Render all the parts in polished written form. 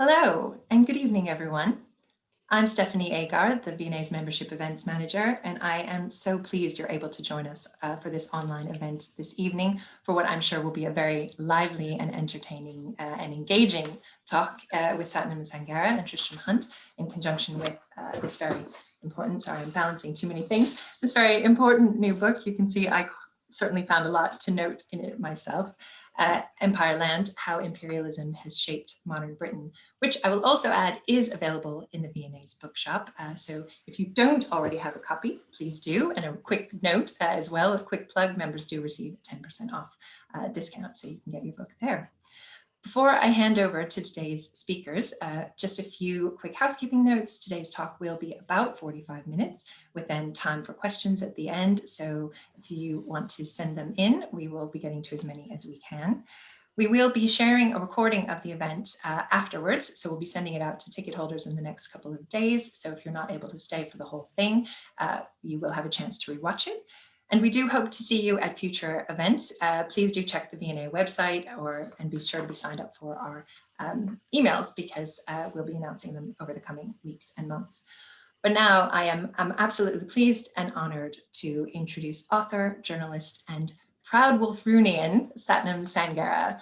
Hello and good evening, everyone. I'm Stephanie Agar, the V&A's Membership Events Manager, and I am so pleased you're able to join us for this online event this evening for what I'm sure will be a very lively and entertaining and engaging talk with Sathnam Sanghera and Tristram Hunt in conjunction with this very important, sorry, I'm balancing too many things, this very important new book. You can see I certainly found a lot to note in it myself. Empireland, How Imperialism Has Shaped Modern Britain, which I will also add is available in the V&A's bookshop. So if you don't already have a copy, please do. And a quick note as well, a quick plug, members do receive a 10% off discount, so you can get your book there. Before I hand over to today's speakers, just a few quick housekeeping notes. Today's talk will be about 45 minutes with then time for questions at the end. So if you want to send them in, we will be getting to as many as we can. We will be sharing a recording of the event afterwards. So we'll be sending it out to ticket holders in the next couple of days. So if you're not able to stay for the whole thing, you will have a chance to rewatch it. And we do hope to see you at future events. Please do check the V&A website and be sure to be signed up for our emails because we'll be announcing them over the coming weeks and months. But now I'm absolutely pleased and honored to introduce author, journalist, and proud Wolfrunian Sathnam Sanghera,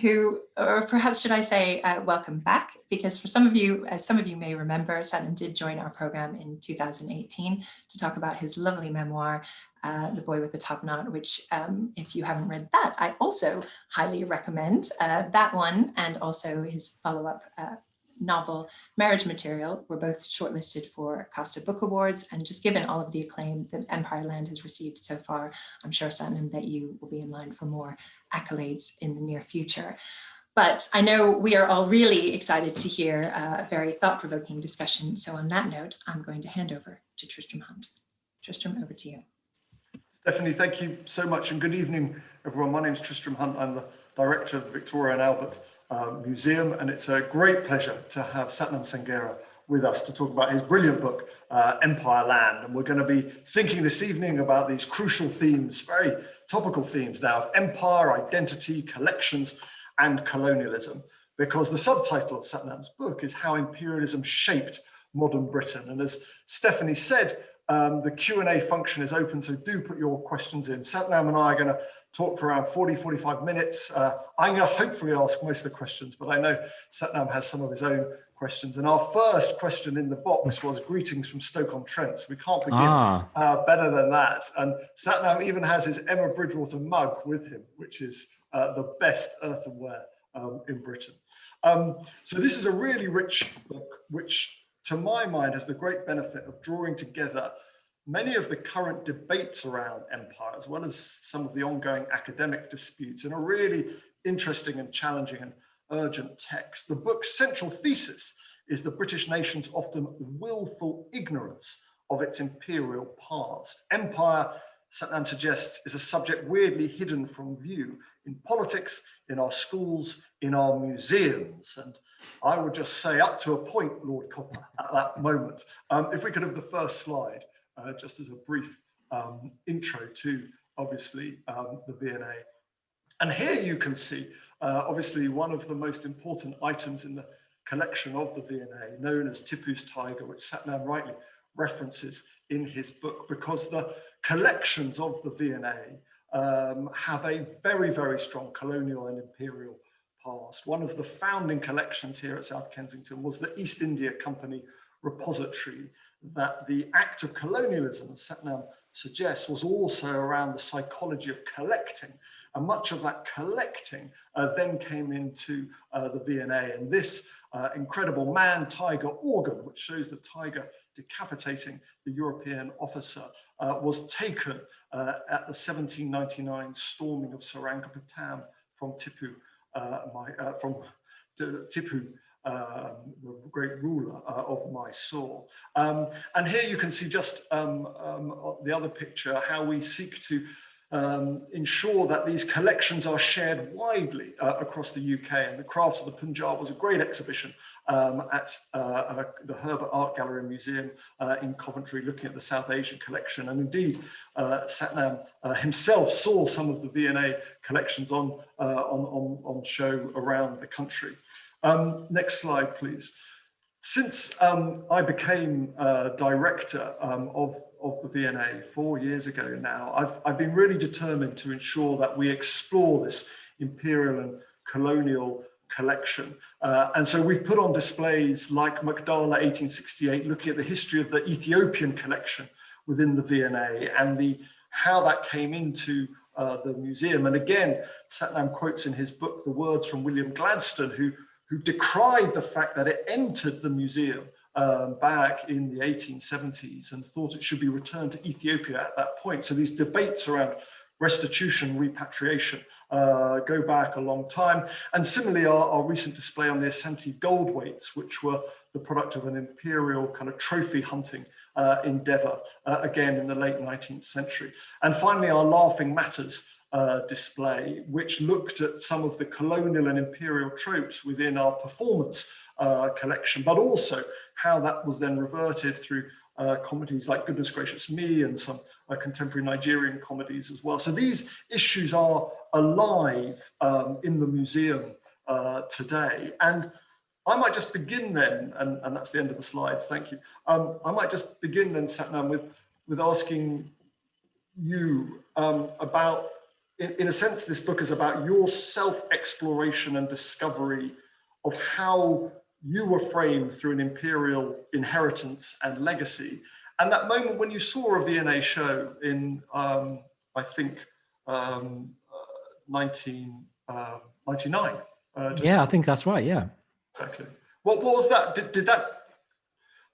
who, or perhaps should I say, welcome back, because for some of you, as some of you may remember, Sathnam did join our program in 2018 to talk about his lovely memoir, The Boy with the Top Knot, which if you haven't read that, I also highly recommend. That one and also his follow-up novel, Marriage Material, were both shortlisted for Costa Book Awards, and just given all of the acclaim that Empireland has received so far, I'm sure, Sathnam, that you will be in line for more accolades in the near future. But I know we are all really excited to hear a very thought-provoking discussion. So on that note, I'm going to hand over to Tristram Hunt. Tristram, over to you. Stephanie, thank you so much, and good evening, everyone. My name is Tristram Hunt. I'm the director of the Victoria and Albert Museum, and it's a great pleasure to have Sathnam Sanghera with us to talk about his brilliant book, Empireland. And we're going to be thinking this evening about these crucial themes, very topical themes now, of empire, identity, collections, and colonialism, because the subtitle of Sathnam's book is How Imperialism Shaped Modern Britain. And as Stephanie said, the Q&A function is open, so do put your questions in. Sathnam and I are going to talk for around 40-45 minutes. I'm going to hopefully ask most of the questions, but I know Sathnam has some of his own questions. And our first question in the box was greetings from Stoke-on-Trent. So we can't begin better than that. And Sathnam even has his Emma Bridgewater mug with him, which is the best earthenware in Britain. So this is a really rich book, which to my mind has the great benefit of drawing together many of the current debates around empire, as well as some of the ongoing academic disputes, in a really interesting and challenging and urgent text. The book's central thesis is the British nation's often willful ignorance of its imperial past. Empire, Sathnam suggests, is a subject weirdly hidden from view in politics, in our schools, in our museums. And I would just say, up to a point, Lord Copper, at that moment. If we could have the first slide, just as a brief intro to, obviously, the V&A. And here you can see, obviously, one of the most important items in the collection of the V&A, known as Tipu's Tiger, which Sathnam rightly references in his book, because the collections of the V&A have a very, very strong colonial and imperial past. One of the founding collections here at South Kensington was the East India Company repository, that the act of colonialism, as Sathnam suggests, was also around the psychology of collecting. And much of that collecting then came into the V&A. And this incredible man-tiger organ, which shows the tiger decapitating the European officer, was taken at the 1799 storming of Seringapatam from Tipu, Tipu, the great ruler of Mysore. And here you can see just the other picture, how we seek to ensure that these collections are shared widely across the UK. And the Crafts of the Punjab was a great exhibition at the Herbert Art Gallery and Museum in Coventry, looking at the South Asian collection. And indeed, Sathnam himself saw some of the V&A collections on show around the country. Next slide, please. Since I became director of the V&A 4 years ago now, I've been really determined to ensure that we explore this imperial and colonial collection. And so we've put on displays like Magdala 1868, looking at the history of the Ethiopian collection within the V&A and how that came into the museum. And again, Sathnam quotes in his book the words from William Gladstone, who decried the fact that it entered the museum back in the 1870s and thought it should be returned to Ethiopia at that point. So these debates around restitution, repatriation go back a long time. And similarly, our recent display on the Asante gold weights, which were the product of an imperial kind of trophy hunting endeavor, again in the late 19th century. And finally, our Laughing Matters display, which looked at some of the colonial and imperial tropes within our performance collection, but also how that was then reverted through comedies like Goodness Gracious Me and some contemporary Nigerian comedies as well. So these issues are alive in the museum today. And I might just begin then, and that's the end of the slides, thank you. I might just begin then, Sathnam, with asking you about, in a sense, this book is about your self-exploration and discovery of how you were framed through an imperial inheritance and legacy. And that moment when you saw a V&A show in, I think, 1999. Yeah, I think that's right, yeah. Exactly. What was that?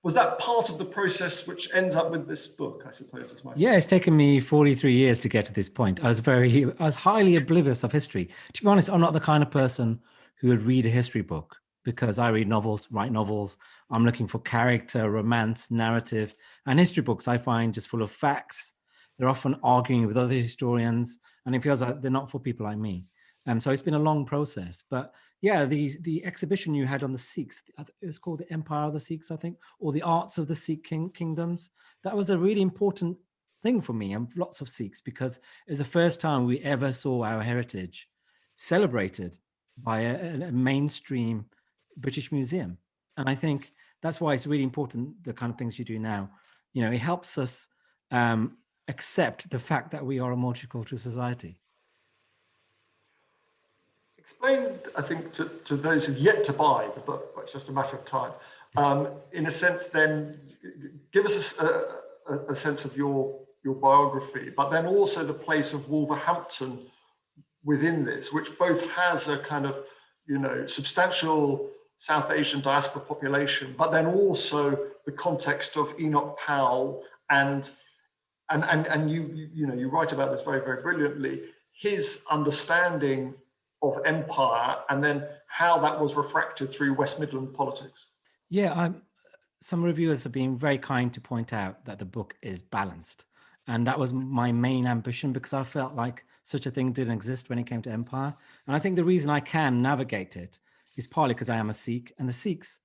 Was that part of the process which ends up with this book, I suppose, is my Yeah, it's taken me 43 years to get to this point. I was highly oblivious of history. To be honest, I'm not the kind of person who would read a history book because I read novels, write novels. I'm looking for character, romance, narrative, and history books I find just full of facts. They're often arguing with other historians, and it feels like they're not for people like me. So it's been a long process, but yeah, the exhibition you had on the Sikhs, it was called the Empire of the Sikhs, I think, or the Arts of the Sikh Kingdoms. That was a really important thing for me and lots of Sikhs, because it's the first time we ever saw our heritage celebrated by a mainstream British museum. And I think that's why it's really important, the kind of things you do now. You know, it helps us accept the fact that we are a multicultural society. Explain, I think, to those who've yet to buy the book, but it's just a matter of time. In a sense, then, give us a sense of your biography, but then also the place of Wolverhampton within this, which both has a kind of, you know, substantial South Asian diaspora population, but then also the context of Enoch Powell and you write about this very, very brilliantly, his understanding of empire, and then how that was refracted through West Midland politics. Yeah, some reviewers have been very kind to point out that the book is balanced. And that was my main ambition, because I felt like such a thing didn't exist when it came to empire. And I think the reason I can navigate it is partly because I am a Sikh, and the Sikhs,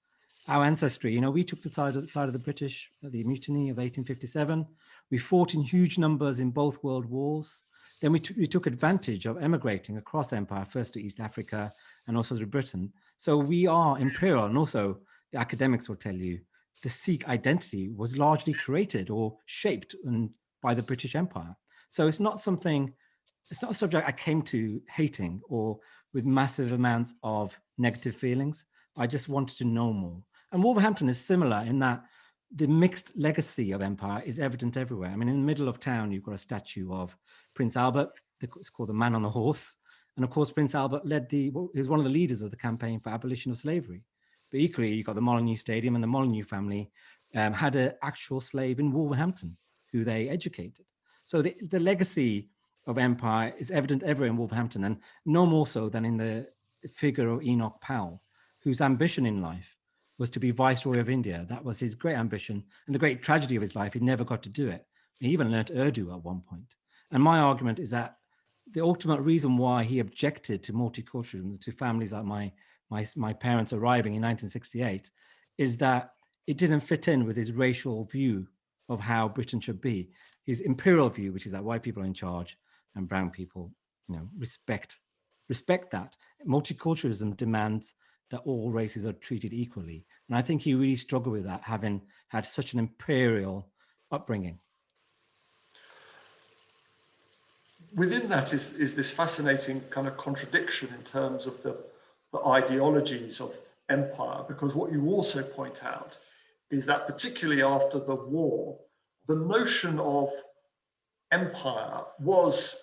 our ancestry, you know, we took the side of the British, the mutiny of 1857. We fought in huge numbers in both world wars. Then we took advantage of emigrating across empire, first to East Africa and also to Britain. So we are imperial, and also the academics will tell you the Sikh identity was largely created or shaped by the British Empire. So it's not a subject I came to hating or with massive amounts of negative feelings. I just wanted to know more. And Wolverhampton is similar in that the mixed legacy of empire is evident everywhere. I mean, in the middle of town, you've got a statue of Prince Albert. It's called the Man on the Horse. And of course, Prince Albert he was one of the leaders of the campaign for abolition of slavery. But equally, you've got the Molyneux Stadium, and the Molyneux family had an actual slave in Wolverhampton who they educated. So the legacy of empire is evident everywhere in Wolverhampton, and no more so than in the figure of Enoch Powell, whose ambition in life was to be Viceroy of India. That was his great ambition, and the great tragedy of his life, he never got to do it. He even learnt Urdu at one point. And my argument is that the ultimate reason why he objected to multiculturalism, to families like my parents arriving in 1968, is that it didn't fit in with his racial view of how Britain should be. His imperial view, which is that white people are in charge and brown people, you know, respect that. Multiculturalism demands that all races are treated equally. And I think he really struggled with that, having had such an imperial upbringing. Within that is this fascinating kind of contradiction in terms of the ideologies of empire, because what you also point out is that particularly after the war, the notion of empire was,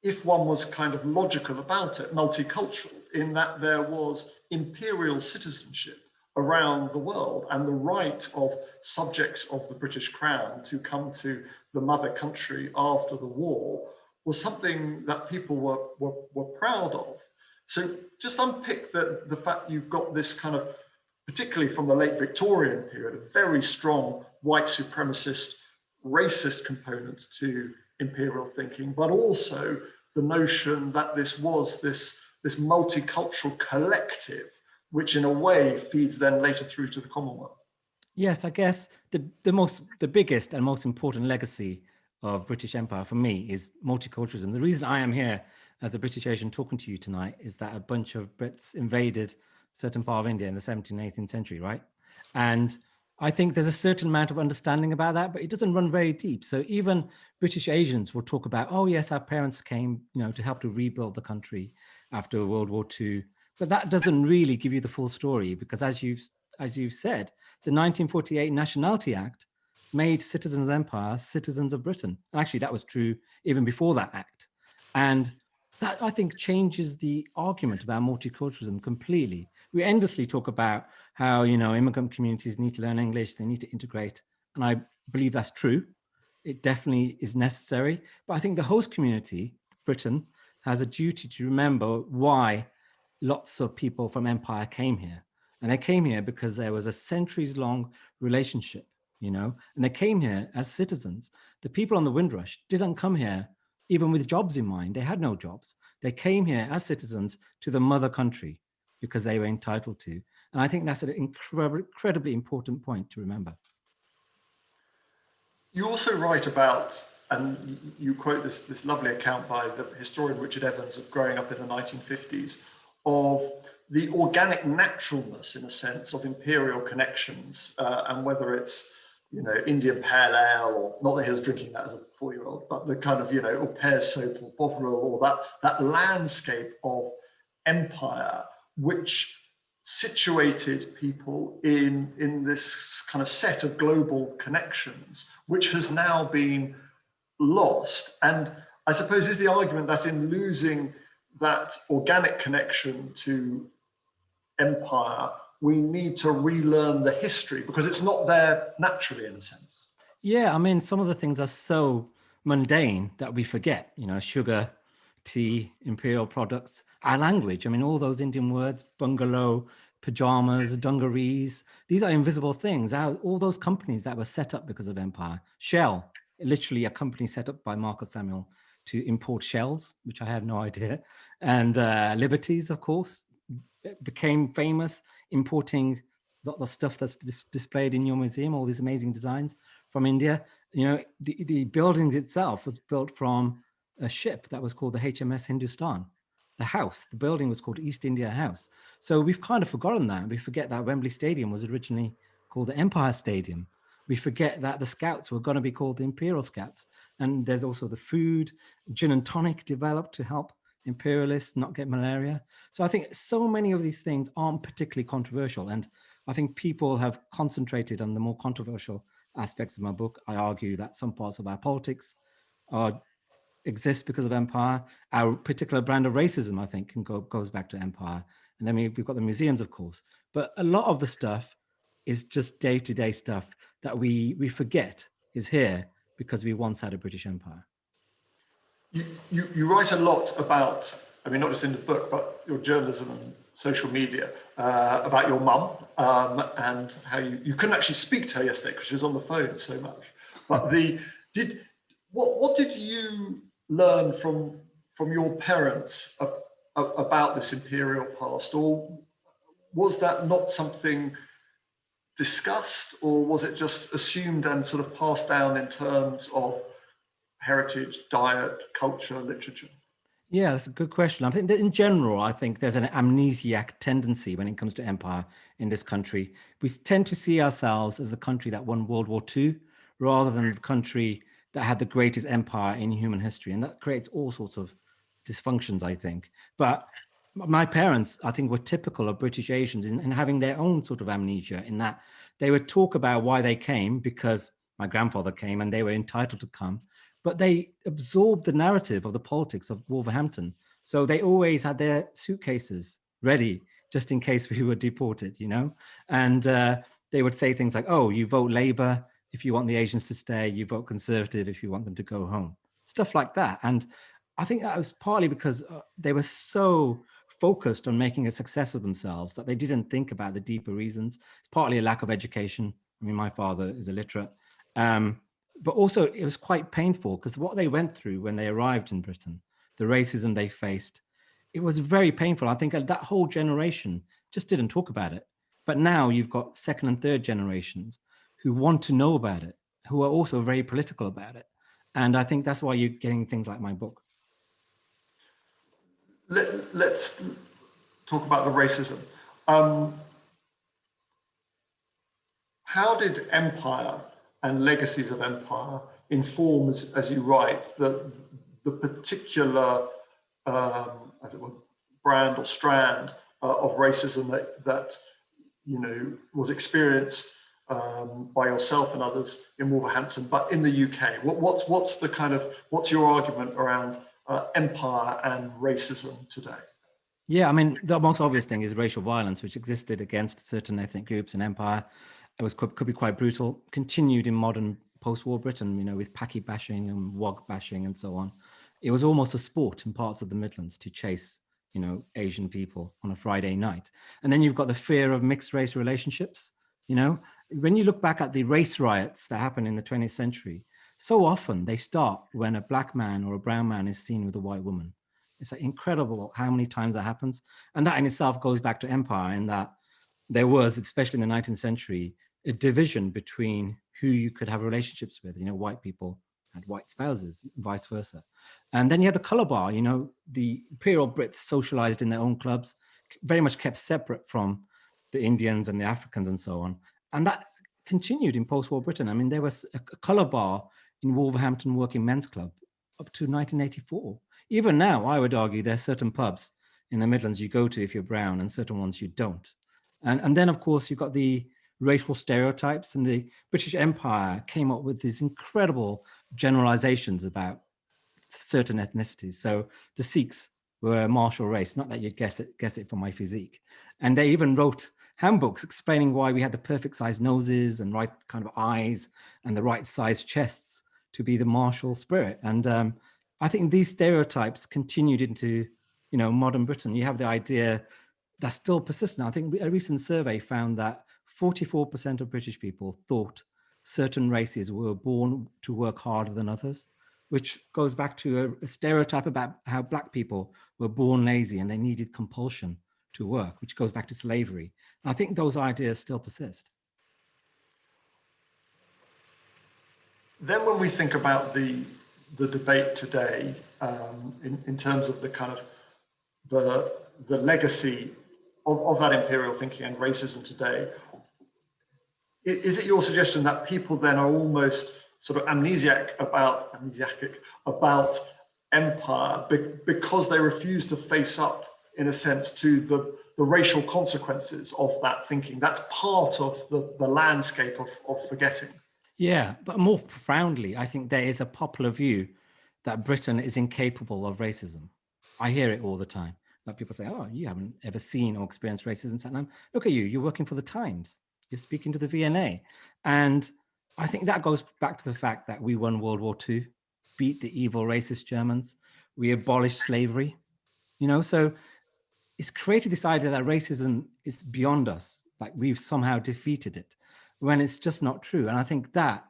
if one was kind of logical about it, multicultural, in that there was imperial citizenship around the world, and the right of subjects of the British Crown to come to the mother country after the war was something that people were proud of. So just unpick the fact you've got this kind of, particularly from the late Victorian period, a very strong white supremacist, racist component to imperial thinking, but also the notion that this was this multicultural collective, which in a way feeds then later through to the Commonwealth. Yes, I guess the biggest and most important legacy of British Empire for me is multiculturalism. The reason I am here as a British Asian talking to you tonight is that a bunch of Brits invaded certain part of India in the 17th and 18th century, right? And I think there's a certain amount of understanding about that, but it doesn't run very deep. So even British Asians will talk about, oh yes, our parents came, to help to rebuild the country after World War II. But that doesn't really give you the full story, because as you've said, the 1948 Nationality Act made citizens of empire citizens of Britain. And actually, that was true even before that act. And that, I think, changes the argument about multiculturalism completely. We endlessly talk about how, immigrant communities need to learn English, they need to integrate. And I believe that's true. It definitely is necessary. But I think the host community, Britain, has a duty to remember why lots of people from empire came here. And they came here because there was a centuries-long relationship, and they came here as citizens. The people on the Windrush didn't come here even with jobs in mind. They had no jobs. They came here as citizens to the mother country because they were entitled to. And I think that's an incredibly important point to remember. You also write about, and you quote this lovely account by the historian Richard Evans of growing up in the 1950s, of the organic naturalness, in a sense, of imperial connections, and whether it's, Indian Pale Ale, or not that he was drinking that as a 4-year-old, but the kind of, or pear soap or Bovril, or that landscape of empire, which situated people in this kind of set of global connections, which has now been lost. And I suppose is the argument that in losing that organic connection to empire, we need to relearn the history because it's not there naturally, in a sense. Yeah, I mean, some of the things are so mundane that we forget, sugar, tea, imperial products, our language. I mean, all those Indian words, bungalow, pajamas, dungarees, these are invisible things. All those companies that were set up because of empire. Shell, literally a company set up by Marcus Samuel to import shells, which I had no idea. And Liberties, of course, became famous importing the stuff that's displayed in your museum, all these amazing designs from India. The building itself was built from a ship that was called the HMS Hindustan. The building was called East India House. So we've kind of forgotten that. We forget that Wembley Stadium was originally called the Empire Stadium. We forget that the Scouts were going to be called the Imperial Scouts. And there's also the food, gin and tonic developed to help imperialists not get malaria. So I think so many of these things aren't particularly controversial. And I think people have concentrated on the more controversial aspects of my book. I argue that some parts of our politics exist because of empire. Our particular brand of racism, I think, goes back to empire. And then we've got the museums, of course. But a lot of the stuff is just day-to-day stuff that we forget is here because we once had a British Empire. You write a lot about, I mean, not just in the book, but your journalism and social media, about your mum, and how you couldn't actually speak to her yesterday because she was on the phone so much. But what did you learn from your parents about this imperial past, or was that not something discussed, or was it just assumed and sort of passed down in terms of heritage, diet, culture, literature? Yeah, that's a good question. I think that in general, I think there's an amnesiac tendency when it comes to empire in this country. We tend to see ourselves as the country that won World War II rather than the country that had the greatest empire in human history. And that creates all sorts of dysfunctions, I think. But my parents, I think, were typical of British Asians in having their own sort of amnesia, in that they would talk about why they came because my grandfather came and they were entitled to come, but they absorbed the narrative of the politics of Wolverhampton. So they always had their suitcases ready just in case we were deported, you know? And they would say things like, oh, you vote Labour if you want the Asians to stay, you vote Conservative if you want them to go home, stuff like that. And I think that was partly because they were so focused on making a success of themselves that they didn't think about the deeper reasons. It's partly a lack of education. I mean, my father is illiterate. But also it was quite painful because what they went through when they arrived in Britain, the racism they faced, it was very painful. I think that whole generation just didn't talk about it. But now you've got second and third generations who want to know about it, who are also very political about it. And I think that's why you're getting things like my book. Let's talk about the racism. Um, how did empire and legacies of empire inform, as you write, the particular, as it were, brand or strand of racism that you know was experienced by yourself and others in Wolverhampton, but in the UK? What's your argument around empire and racism today? Yeah, I mean, the most obvious thing is racial violence, which existed against certain ethnic groups in empire. It could be quite brutal. Continued in modern post-war Britain, you know, with Paki bashing and Wog bashing and so on. It was almost a sport in parts of the Midlands to chase, you know, Asian people on a Friday night. And then you've got the fear of mixed race relationships. You know, when you look back at the race riots that happened in the 20th century, so often they start when a black man or a brown man is seen with a white woman. It's like incredible how many times that happens. And that in itself goes back to empire, in that there was, especially in the 19th century, a division between who you could have relationships with. You know, white people had white spouses, vice versa. And then you had the color bar, you know, the imperial Brits socialized in their own clubs, very much kept separate from the Indians and the Africans and so on. And that continued in post-war Britain. I mean, there was a color bar in Wolverhampton Working Men's Club up to 1984. Even now, I would argue there's certain pubs in the Midlands you go to if you're brown and certain ones you don't. And then, of course, you've got the racial stereotypes, and the British Empire came up with these incredible generalizations about certain ethnicities. So the Sikhs were a martial race, not that you'd guess it from my physique. And they even wrote handbooks explaining why we had the perfect size noses and right kind of eyes and the right size chests to be the martial spirit. And I think these stereotypes continued into, you know, modern Britain. You have the idea that's still persistent. I think a recent survey found that 44% of British people thought certain races were born to work harder than others, which goes back to a stereotype about how Black people were born lazy and they needed compulsion to work, which goes back to slavery. And I think those ideas still persist. Then when we think about the debate today, in terms of the kind of the legacy of that imperial thinking and racism today, is it your suggestion that people then are almost sort of amnesiac about empire because they refuse to face up, in a sense, to the racial consequences of that thinking? That's part of the landscape of forgetting. Yeah, but more profoundly, I think there is a popular view that Britain is incapable of racism. I hear it all the time. Like people say, oh, you haven't ever seen or experienced racism, Sathnam. Look at you, you're working for the Times. You're speaking to the V&A. And I think that goes back to the fact that we won World War II, beat the evil racist Germans. We abolished slavery, you know, so it's created this idea that racism is beyond us, like we've somehow defeated it, when it's just not true. And I think that,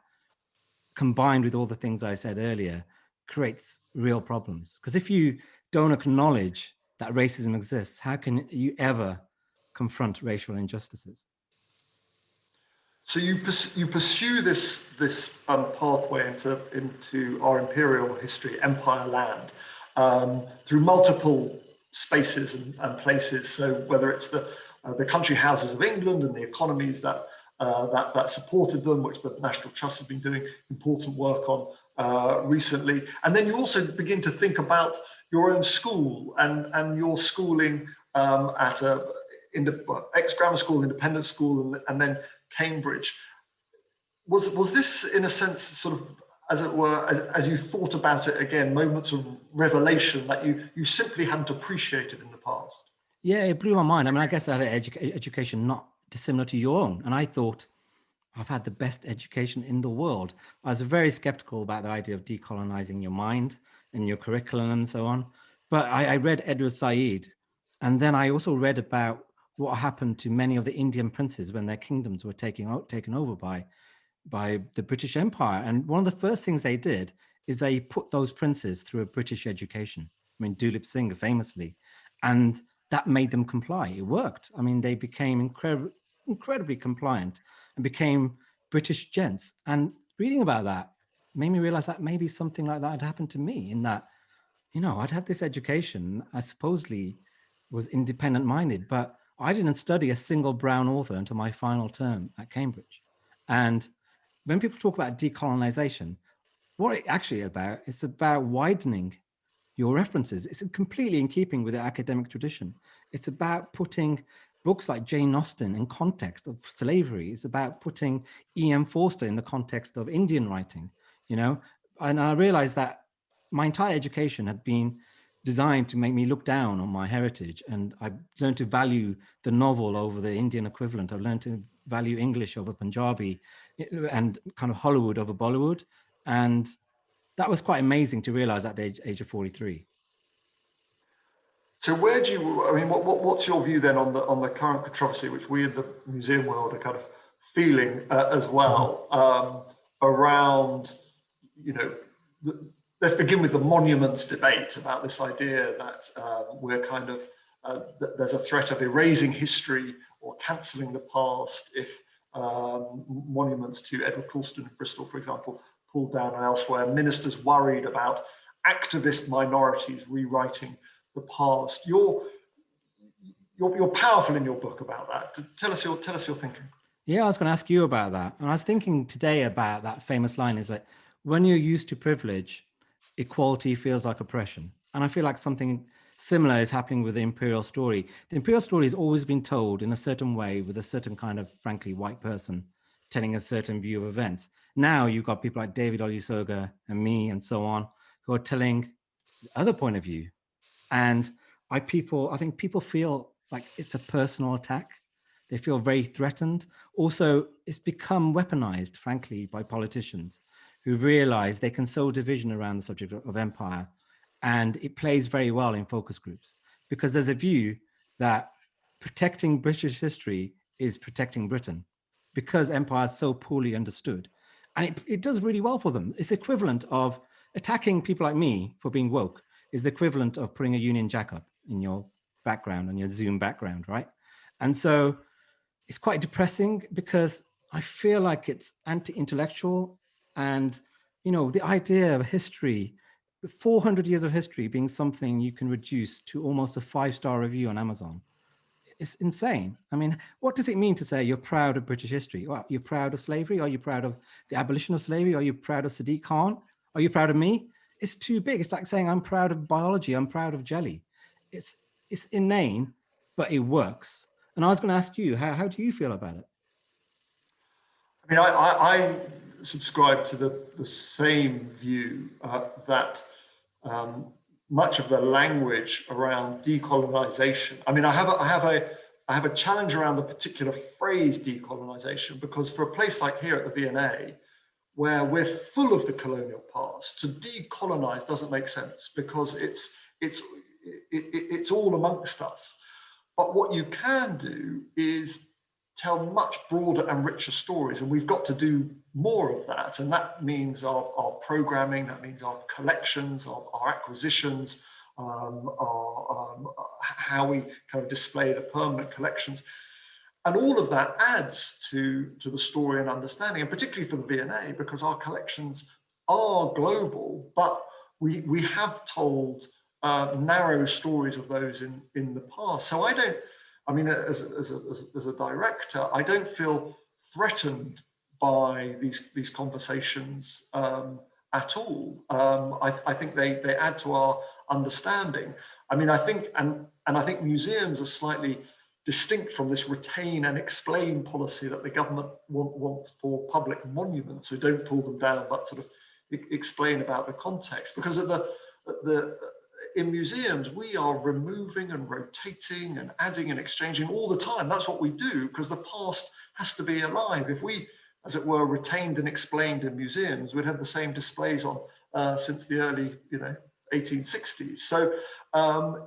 combined with all the things I said earlier, creates real problems. Because if you don't acknowledge that racism exists, how can you ever confront racial injustices? So you pursue this pathway into our imperial history, Empireland. through multiple spaces and places. So whether it's the country houses of England and the economies that supported them, which the National Trust has been doing important work on recently. And then you also begin to think about your own school and your schooling at ex-grammar school, independent school, and then Cambridge. Was this, in a sense, sort of, as it were, as you thought about it again, moments of revelation that you simply hadn't appreciated in the past? Yeah, it blew my mind. I mean, I guess I had an education not dissimilar to your own. And I thought, I've had the best education in the world. I was very skeptical about the idea of decolonizing your mind and your curriculum and so on. But I read Edward Said, and then I also read about what happened to many of the Indian princes when their kingdoms were taken over by the British Empire. And one of the first things they did is they put those princes through a British education. I mean, Dulip Singh famously, and that made them comply. It worked. I mean, they became incredibly compliant and became British gents. And reading about that made me realize that maybe something like that had happened to me, in that, I'd had this education. I supposedly was independent minded, but I didn't study a single brown author until my final term at Cambridge. And when people talk about decolonization, what it actually about, it's about widening your references. It's completely in keeping with the academic tradition. It's about putting books like Jane Austen in context of slavery. It's about putting E.M. Forster in the context of Indian writing, and I realized that my entire education had been designed to make me look down on my heritage. And I learned to value the novel over the Indian equivalent. I've learned to value English over Punjabi and kind of Hollywood over Bollywood. And that was quite amazing to realize at the age of 43. So where do you, I mean, what's your view then on the current controversy, which we in the museum world are kind of feeling as well, around, let's begin with the monuments debate about this idea that we're kind of, that there's a threat of erasing history or cancelling the past if monuments to Edward Colston of Bristol, for example, pulled down and elsewhere. Ministers worried about activist minorities rewriting the past. You're powerful in your book about that. Tell us your thinking. Yeah, I was going to ask you about that. And I was thinking today about that famous line, is that when you're used to privilege, equality feels like oppression. And I feel like something similar is happening with the imperial story. The imperial story has always been told in a certain way with a certain kind of, frankly, white person telling a certain view of events. Now you've got people like David Olusoga and me and so on, who are telling the other point of view. And I think people feel like it's a personal attack. They feel very threatened. Also, it's become weaponized, frankly, by politicians who realize they can sow division around the subject of empire. And it plays very well in focus groups, because there's a view that protecting British history is protecting Britain, because empire is so poorly understood. And it does really well for them. It's equivalent of attacking people like me for being woke, is the equivalent of putting a Union Jack up in your background, on your Zoom background, right? And so it's quite depressing, because I feel like it's anti-intellectual. And, the idea of history, 400 years of history being something you can reduce to almost a 5-star review on Amazon, it's insane. I mean, what does it mean to say you're proud of British history? Well, you're proud of slavery? Are you proud of the abolition of slavery? Are you proud of Sadiq Khan? Are you proud of me? It's too big. It's like saying I'm proud of biology. I'm proud of jelly. It's inane, but it works. And I was going to ask you, how do you feel about it? I mean, I subscribe to the same view that much of the language around decolonization. I mean, I have a challenge around the particular phrase decolonization, because for a place like here at the V&A, where we're full of the colonial past, to decolonize doesn't make sense, because it's all amongst us. But what you can do is tell much broader and richer stories, and we've got to do more of that. And that means our programming, that means our collections, our acquisitions, how we kind of display the permanent collections. And all of that adds to the story and understanding, and particularly for the V&A, because our collections are global, but we have told narrow stories of those in the past. So I mean, as a director, I don't feel threatened by these conversations at all. I think they add to our understanding. I mean, I think, and I think museums are slightly distinct from this retain and explain policy that the government wants for public monuments, so don't pull them down, but sort of explain about the context. Because in museums, we are removing and rotating and adding and exchanging all the time. That's what we do, because the past has to be alive. If we, as it were, retained and explained in museums, we'd have the same displays on since the early, 1860s. So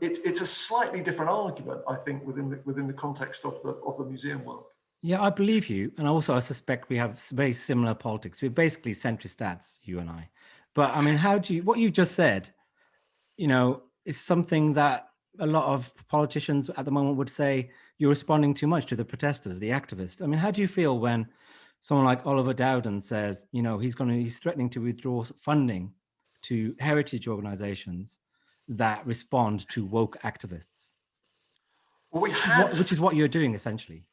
it's a slightly different argument, I think, within the context of the museum world. Yeah, I believe you. And also, I suspect we have very similar politics. We're basically centrist stats, you and I. But I mean, what you just said, is something that a lot of politicians at the moment would say you're responding too much to the protesters, the activists. I mean, how do you feel when someone like Oliver Dowden says, he's threatening to withdraw funding to heritage organizations that respond to woke activists? Well, which is what you're doing essentially.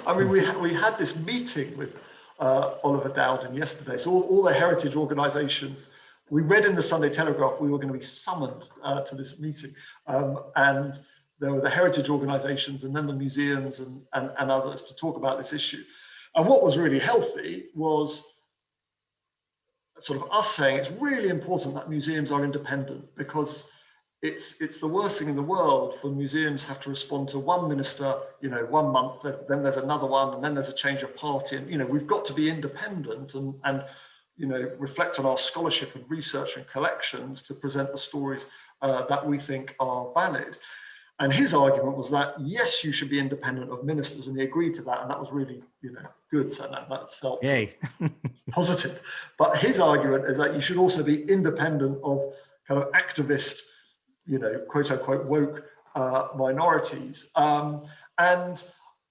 I mean, we had this meeting with Oliver Dowden yesterday. So all the heritage organizations, we read in the Sunday Telegraph we were going to be summoned to this meeting, and there were the heritage organizations and then the museums and others to talk about this issue. And what was really healthy was sort of us saying it's really important that museums are independent, because it's the worst thing in the world for museums have to respond to one minister, 1 month, then there's another one, and then there's a change of party. And, we've got to be independent and reflect on our scholarship and research and collections to present the stories that we think are valid. And his argument was that, yes, you should be independent of ministers, and he agreed to that, and that was really, good. So that felt positive. But his argument is that you should also be independent of kind of activist, quote unquote, woke minorities. And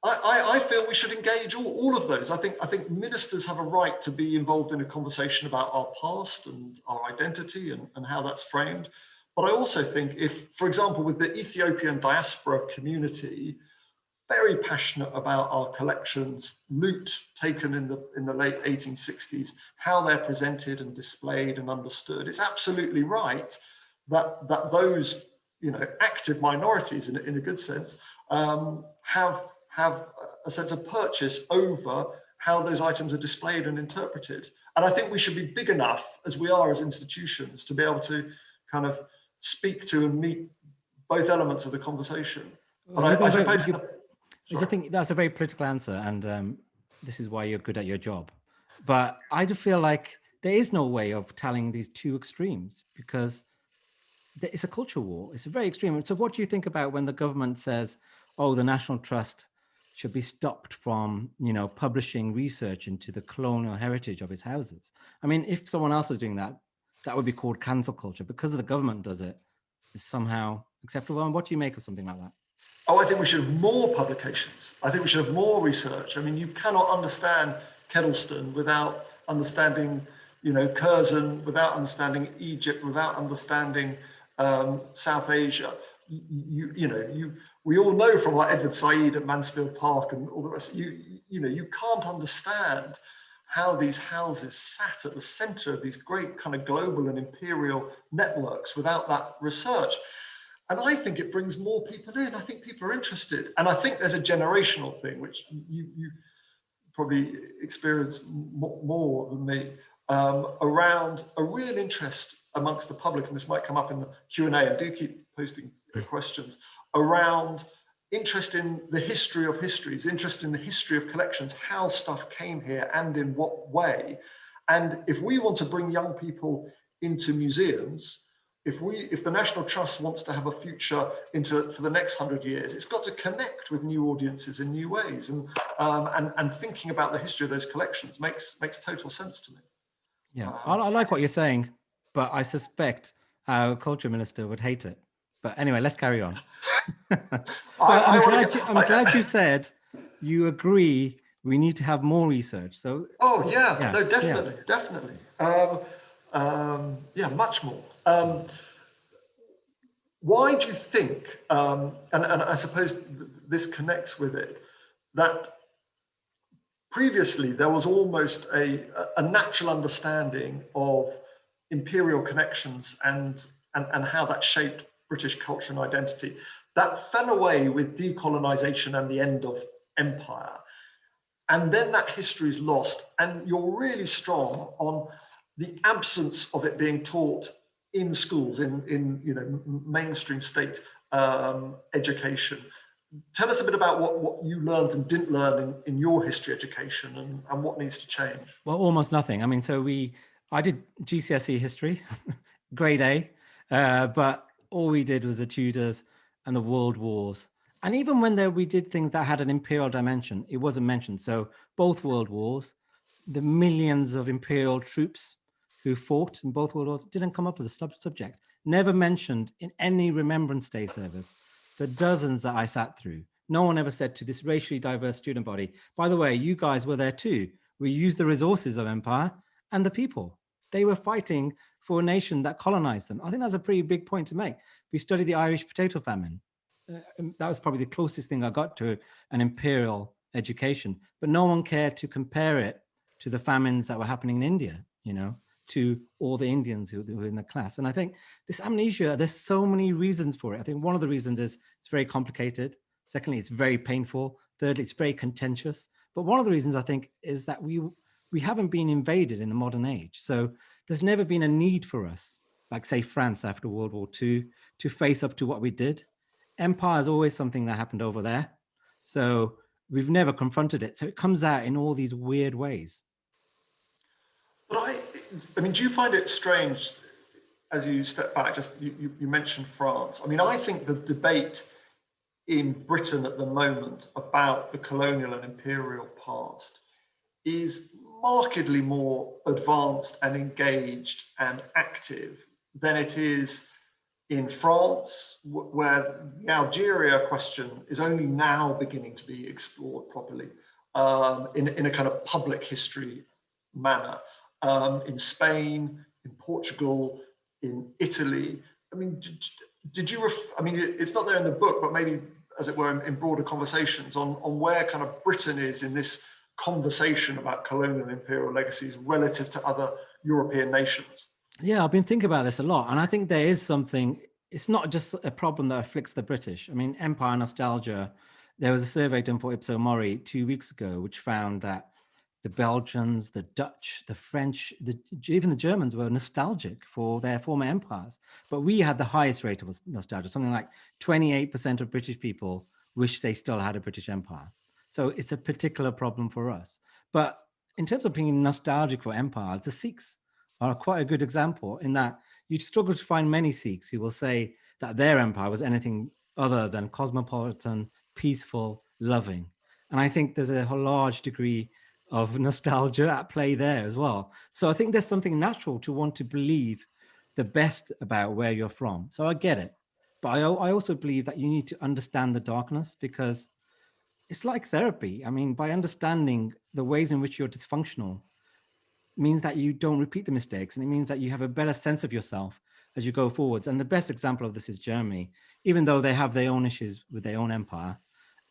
I feel we should engage all of those. I think ministers have a right to be involved in a conversation about our past and our identity and how that's framed. But I also think if, for example, with the Ethiopian diaspora community, very passionate about our collections, loot taken in the late 1860s, how they're presented and displayed and understood, it's absolutely right that those active minorities in a good sense have a sense of purchase over how those items are displayed and interpreted. And I think we should be big enough, as we are as institutions, to be able to kind of speak to and meet both elements of the conversation. But I suppose I think that's a very political answer, and this is why you're good at your job. But I do feel like there is no way of telling these two extremes, because it's a culture war. It's a very extreme. So what do you think about when the government says, oh, the National Trust should be stopped from, publishing research into the colonial heritage of its houses? I mean, if someone else was doing that, that would be called cancel culture. Because the government does it, it's somehow acceptable. And what do you make of something like that? Oh, I think we should have more publications. I think we should have more research. I mean, you cannot understand Kedleston without understanding, Curzon, without understanding Egypt, without understanding South Asia. We all know from like Edward Said at Mansfield Park and all the rest. You can't understand how these houses sat at the center of these great kind of global and imperial networks without that research. And I think it brings more people in. I think people are interested. And I think there's a generational thing, which you probably experience more than me, around a real interest amongst the public, and this might come up in the Q&A, and do keep posting questions, around interest in the history of histories, interest in the history of collections, how stuff came here and in what way. And if we want to bring young people into museums, if the National Trust wants to have a future for the next 100 years, it's got to connect with new audiences in new ways. And thinking about the history of those collections makes total sense to me. Yeah, I like what you're saying, but I suspect our culture minister would hate it. But anyway, let's carry on. I'm glad you said you agree we need to have more research. So no, definitely. Yeah, much more. why do you think, and I suppose this connects with it, that previously there was almost a natural understanding of imperial connections and how that shaped British culture and identity, that fell away with decolonization and the end of empire. And then that history is lost, and you're really strong on the absence of it being taught in schools, in mainstream state education. Tell us a bit about what you learned and didn't learn in your history education, and what needs to change. Well, almost nothing. I mean, I did GCSE history, grade A, but all we did was the Tudors and the World Wars. And even when we did things that had an imperial dimension, it wasn't mentioned. So both World Wars, the millions of imperial troops who fought in both World Wars didn't come up as a subject, never mentioned in any Remembrance Day service. The dozens that I sat through, no one ever said to this racially diverse student body, by the way, you guys were there too. We used the resources of empire and the people. They were fighting for a nation that colonized them. I think that's a pretty big point to make. We studied the Irish potato famine. That was probably the closest thing I got to an imperial education, but no one cared to compare it to the famines that were happening in India, to all the Indians who were in the class. And I think this amnesia, there's so many reasons for it. I think one of the reasons is it's very complicated. Secondly, it's very painful. Thirdly, it's very contentious. But one of the reasons I think is that we haven't been invaded in the modern age. So there's never been a need for us, like say France after World War II, to face up to what we did. Empire is always something that happened over there. So we've never confronted it. So it comes out in all these weird ways. But I mean, do you find it strange as you step back, just you mentioned France. I mean, I think the debate in Britain at the moment about the colonial and imperial past is markedly more advanced and engaged and active than it is in France, where the Algeria question is only now beginning to be explored properly in a kind of public history manner. In Spain, in Portugal, in Italy. I mean, did you, I mean, it's not there in the book, but maybe, as it were, in broader conversations on where kind of Britain is in this conversation about colonial and imperial legacies relative to other European nations? Yeah, I've been thinking about this a lot. And I think there is something, it's not just a problem that afflicts the British. I mean, empire nostalgia, there was a survey done for Ipsos Mori 2 weeks ago, which found that the Belgians, the Dutch, the French, even the Germans were nostalgic for their former empires. But we had the highest rate of nostalgia. Something like 28% of British people wish they still had a British empire. So it's a particular problem for us. But in terms of being nostalgic for empires, the Sikhs are quite a good example in that you'd struggle to find many Sikhs who will say that their empire was anything other than cosmopolitan, peaceful, loving. And I think there's a large degree of nostalgia at play there as well. So I think there's something natural to want to believe the best about where you're from. So I get it. But I also believe that you need to understand the darkness, because it's like therapy. I mean, by understanding the ways in which you're dysfunctional means that you don't repeat the mistakes, and it means that you have a better sense of yourself as you go forwards. And the best example of this is Germany. Even though they have their own issues with their own empire,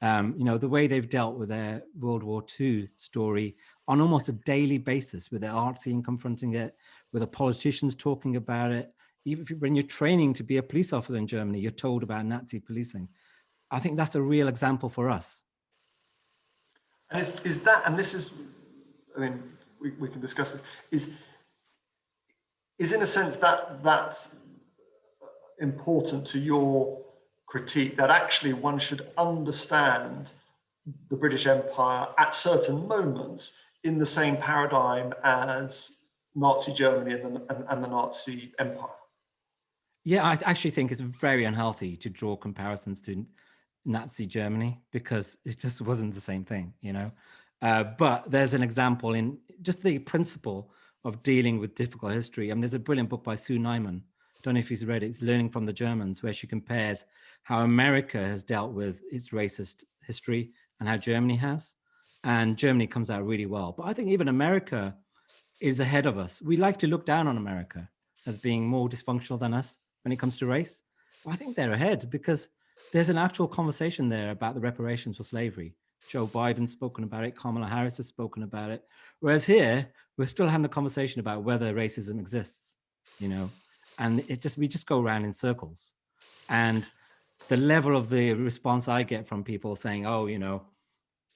the way they've dealt with their World War II story on almost a daily basis, with their art scene confronting it, with the politicians talking about it. Even when you're training to be a police officer in Germany, you're told about Nazi policing. I think that's a real example for us. And is that, and this is, I mean, we can discuss this, is in a sense that important to your critique, that actually one should understand the British Empire at certain moments in the same paradigm as Nazi Germany and the Nazi Empire? Yeah, I actually think it's very unhealthy to draw comparisons to Nazi Germany, because it just wasn't the same thing, but there's an example in just the principle of dealing with difficult history. I mean, there's a brilliant book by Sue Nyman. Don't know if you've read it. It's Learning from the Germans, where she compares how America has dealt with its racist history and how Germany has. And Germany comes out really well. But I think even America is ahead of us. We like to look down on America as being more dysfunctional than us when it comes to race. Well, I think they're ahead because there's an actual conversation there about the reparations for slavery. Joe Biden's spoken about it. Kamala Harris has spoken about it. Whereas here, we're still having the conversation about whether racism exists, and we just go around in circles. And the level of the response I get from people saying, oh,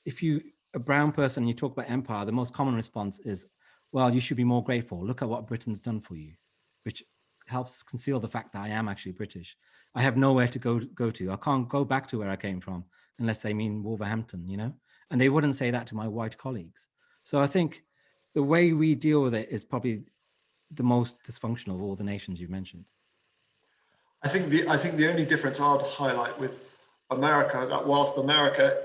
if you a brown person and you talk about empire, the most common response is, well, you should be more grateful. Look at what Britain's done for you, which helps conceal the fact that I am actually British. I have nowhere to go to. I can't go back to where I came from unless they mean Wolverhampton, and they wouldn't say that to my white colleagues. So I think the way we deal with it is probably the most dysfunctional of all the nations you've mentioned. I think the only difference I'd highlight with America, that whilst America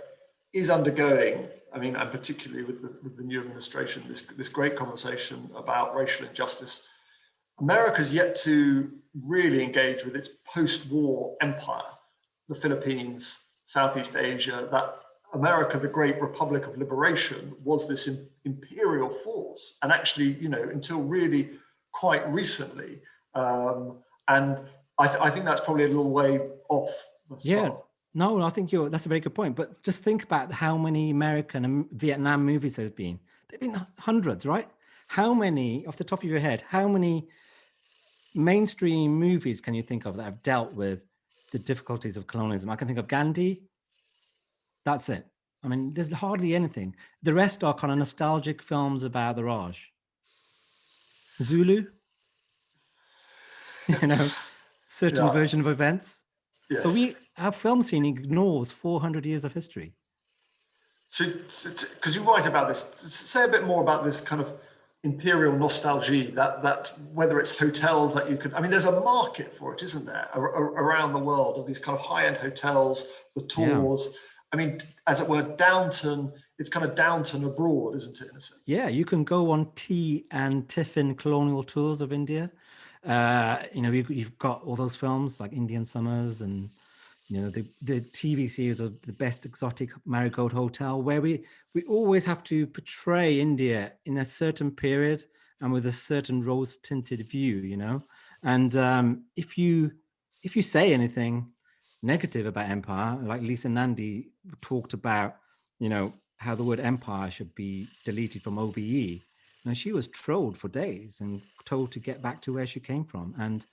is undergoing, and particularly with the new administration, this great conversation about racial injustice, America's yet to really engage with its post-war empire, the Philippines, Southeast Asia. That America, the great Republic of Liberation, was this imperial force, and actually, until really quite recently, and I think that's probably a little way off. No, I think that's a very good point. But just think about how many American and Vietnam movies there've been. There've been hundreds, right? How many, off the top of your head, how many mainstream movies can you think of that have dealt with the difficulties of colonialism? I can think of Gandhi. That's it. There's hardly anything. The rest are kind of nostalgic films about the Raj. Zulu, certain version of events. Yes. So our film scene ignores 400 years of history. So because you write about this, say a bit more about this kind of imperial nostalgia, that whether it's hotels that you could, there's a market for it, isn't there, around the world, of these kind of high-end hotels, the tours. Yeah. As it were, Downton, it's kind of Downton abroad, isn't it, in a sense? Yeah, you can go on tea and tiffin colonial tours of India. You've got all those films like Indian Summers and, the TV series of The Best Exotic Marigold Hotel, where we always have to portray India in a certain period and with a certain rose-tinted view, and if you say anything negative about empire, like Lisa Nandy talked about, how the word empire should be deleted from OBE. Now, she was trolled for days and told to get back to where she came from. And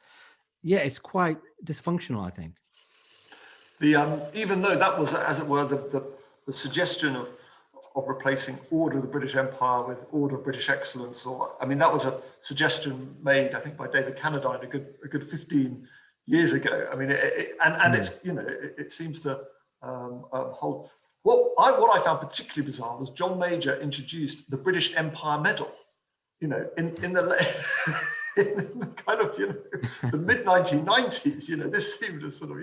yeah, it's quite dysfunctional, I think. Even though that was, as it were, the suggestion of replacing Order of the British Empire with Order of British Excellence, or that was a suggestion made, I think, by David Cannadine a good 15 years ago. It's it seems to hold. What I found particularly bizarre was John Major introduced the British Empire Medal, in the kind of the mid 1990s. This seemed a sort of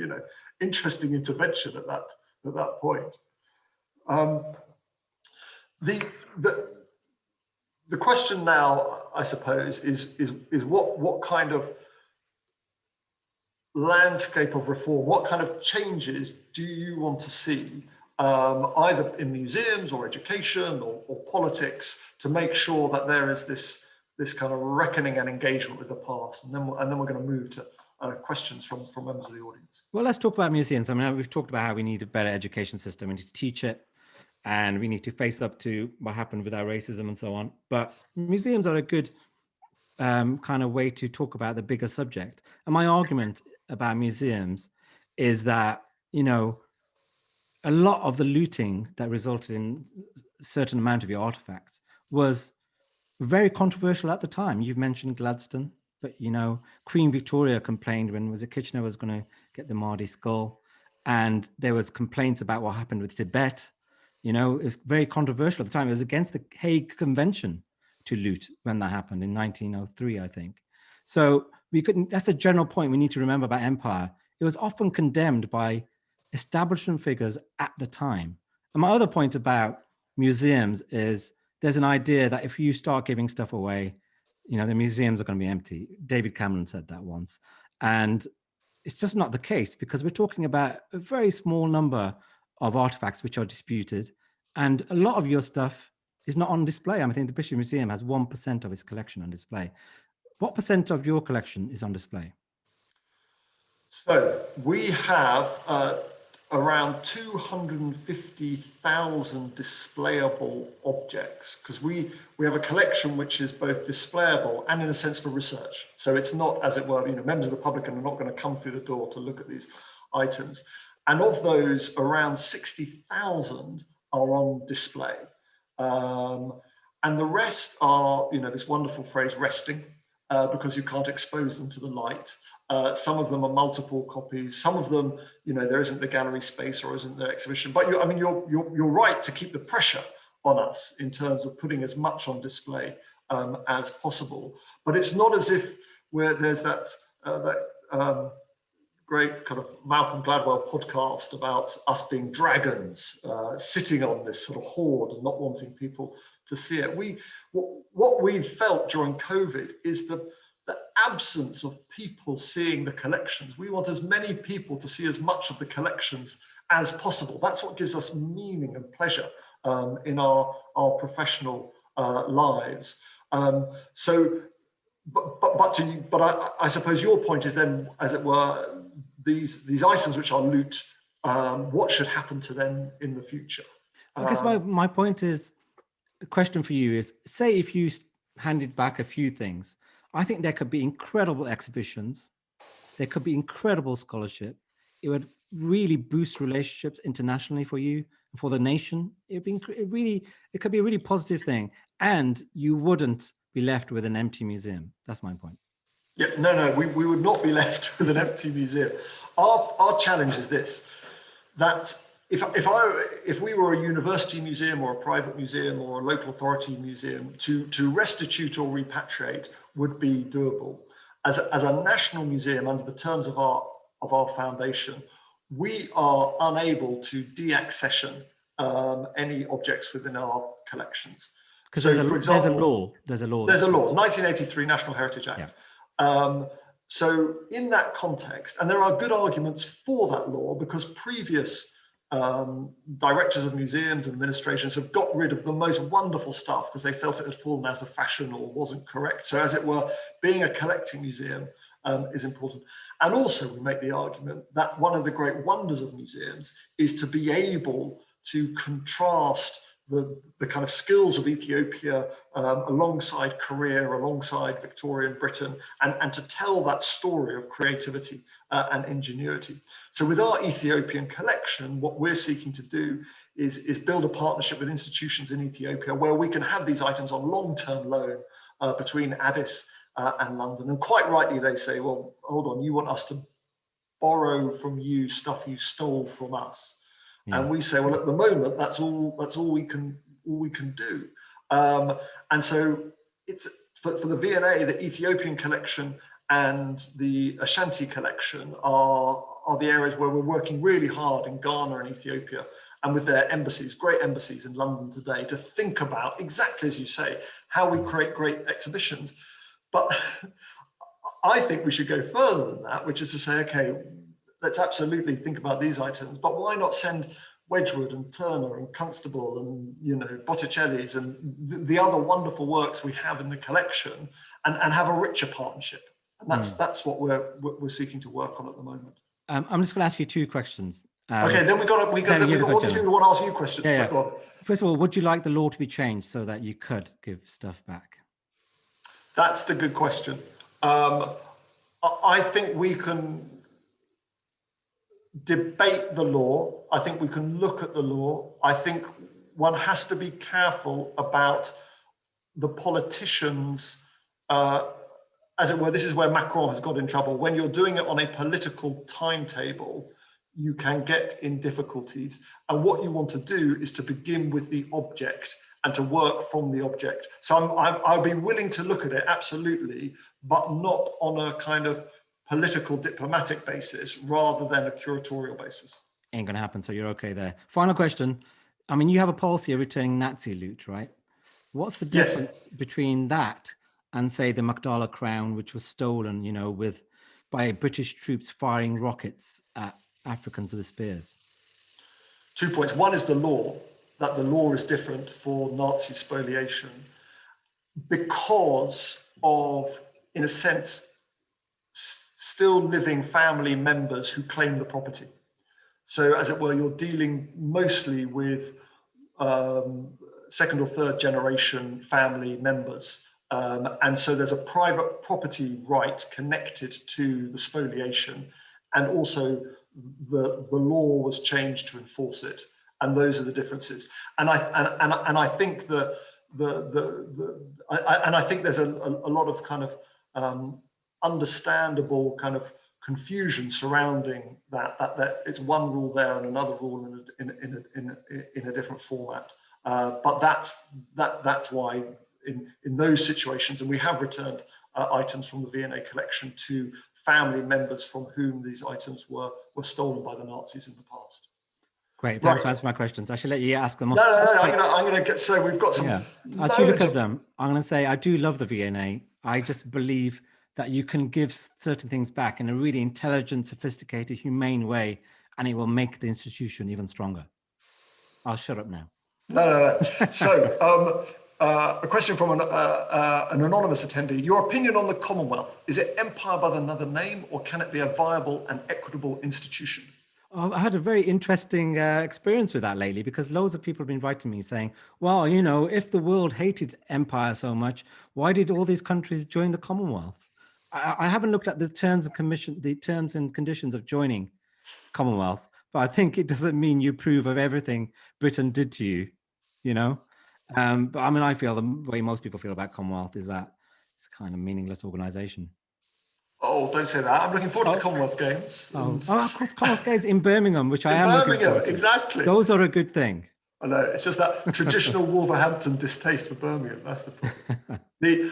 interesting intervention at that point. The question now, I suppose, is what kind of landscape of reform, what kind of changes do you want to see, either in museums or education or politics, to make sure that there is this kind of reckoning and engagement with the past? And then we're going to move to questions from members of the audience. Well, let's talk about museums. We've talked about how we need a better education system. We need to teach it, and we need to face up to what happened with our racism and so on. But museums are a good kind of way to talk about the bigger subject. And my argument about museums is that, a lot of the looting that resulted in a certain amount of your artifacts was very controversial at the time. You've mentioned Gladstone, but Queen Victoria complained when Kitchener was going to get the Mahdi skull, and there was complaints about what happened with Tibet. It was very controversial at the time. It was against the Hague Convention to loot when that happened in 1903, I think. So that's a general point we need to remember about empire. It was often condemned by establishment figures at the time. And my other point about museums is there's an idea that if you start giving stuff away, the museums are going to be empty. David Cameron said that once. And it's just not the case, because we're talking about a very small number of artifacts which are disputed. And a lot of your stuff is not on display. I think the British Museum has 1% of its collection on display. What percent of your collection is on display? So we have around 250,000 displayable objects, because we have a collection which is both displayable and in a sense for research. So it's not, as it were, members of the public are not going to come through the door to look at these items. And of those, around 60,000 are on display. And the rest are, this wonderful phrase, resting, because you can't expose them to the light. Some of them are multiple copies. Some of them, there isn't the gallery space or isn't the exhibition. But you're right to keep the pressure on us in terms of putting as much on display as possible. But it's not as if there's that great kind of Malcolm Gladwell podcast about us being dragons sitting on this sort of hoard and not wanting people to see it. What we've felt during COVID is the absence of people seeing the collections. We want as many people to see as much of the collections as possible. That's what gives us meaning and pleasure in our professional lives. But I suppose your point is then, as it were, these items which are loot, what should happen to them in the future? I guess my point is, the question for you is, say if you handed back a few things, I think there could be incredible exhibitions, there could be incredible scholarship. It would really boost relationships internationally for you, for the nation. It could be a really positive thing, and you wouldn't be left with an empty museum. That's my point. Yeah, no, we would not be left with an empty museum. Our challenge is this: that if we were a university museum or a private museum or a local authority museum, to restitute or repatriate would be doable. As a national museum, under the terms of our foundation, we are unable to deaccession any objects within our collections. Because there's a law. There's a law. 1983 National Heritage Act. Yeah. So in that context, and there are good arguments for that law, because previous directors of museums and administrations have got rid of the most wonderful stuff because they felt it had fallen out of fashion or wasn't correct. So as it were, being a collecting museum is important. And also we make the argument that one of the great wonders of museums is to be able to contrast the kind of skills of Ethiopia alongside Korea, alongside Victorian Britain, and to tell that story of creativity and ingenuity. So with our Ethiopian collection, what we're seeking to do is build a partnership with institutions in Ethiopia where we can have these items on long-term loan between Addis and London. And quite rightly, they say, well, hold on, you want us to borrow from you stuff you stole from us. Yeah. And we say, well, at the moment, that's all we can do. And so it's for the V&A, the Ethiopian collection and the Ashanti collection are the areas where we're working really hard in Ghana and Ethiopia, and with their embassies, great embassies in London today, to think about exactly as you say, how we create great exhibitions. But I think we should go further than that, which is to say, okay, let's absolutely think about these items, but why not send Wedgwood and Turner and Constable and Botticelli's and the other wonderful works we have in the collection, and have a richer partnership? And that's what we're seeking to work on at the moment. I'm just going to ask you two questions. Okay, then we got all these people want to ask you questions. Yeah. First of all, would you like the law to be changed so that you could give stuff back? That's the good question. I think we can debate the law. I think we can look at the law. I think one has to be careful about the politicians, as it were. This is where Macron has got in trouble. When you're doing it on a political timetable, you can get in difficulties. And what you want to do is to begin with the object and to work from the object. So I'll be willing to look at it, absolutely, but not on a kind of political diplomatic basis rather than a curatorial basis. Ain't gonna happen, so you're okay there. Final question. I mean, you have a policy of returning Nazi loot, right? What's the difference between that and, say, the Magdala crown, which was stolen, by British troops firing rockets at Africans with spears? 2 points. One is the law, that the law is different for Nazi spoliation because of, in a sense, still living family members who claim the property. So as it were, you're dealing mostly with second or third generation family members. And so there's a private property right connected to the spoliation, and also the law was changed to enforce it. And those are the differences. And I think I think there's a lot of kind of understandable kind of confusion surrounding that it's one rule there and another rule in a different format. But that's why in those situations, and we have returned items from the V&A collection to family members from whom these items were stolen by the Nazis in the past. Great, thanks for answering my questions. I should let you ask them. No, I'm gonna get, so we've got some. Yeah. As you look at them, I'm gonna say I do love the V&A. I just believe that you can give certain things back in a really intelligent, sophisticated, humane way, and it will make the institution even stronger. I'll shut up now. No. So, a question from an anonymous attendee. Your opinion on the Commonwealth. Is it empire by another name, or can it be a viable and equitable institution? I had a very interesting experience with that lately, because loads of people have been writing me saying, well, you know, if the world hated empire so much, why did all these countries join the Commonwealth? I haven't looked at the terms and conditions of joining Commonwealth, but I think it doesn't mean you approve of everything Britain did to you, you know? But I mean, I feel the way most people feel about Commonwealth is that it's kind of meaningless organization. Oh, don't say that. I'm looking forward to the Commonwealth Games. Oh, of course, Commonwealth Games in Birmingham, which I am looking forward to. Exactly. Those are a good thing. I know, it's just that traditional Wolverhampton distaste for Birmingham. That's the problem. The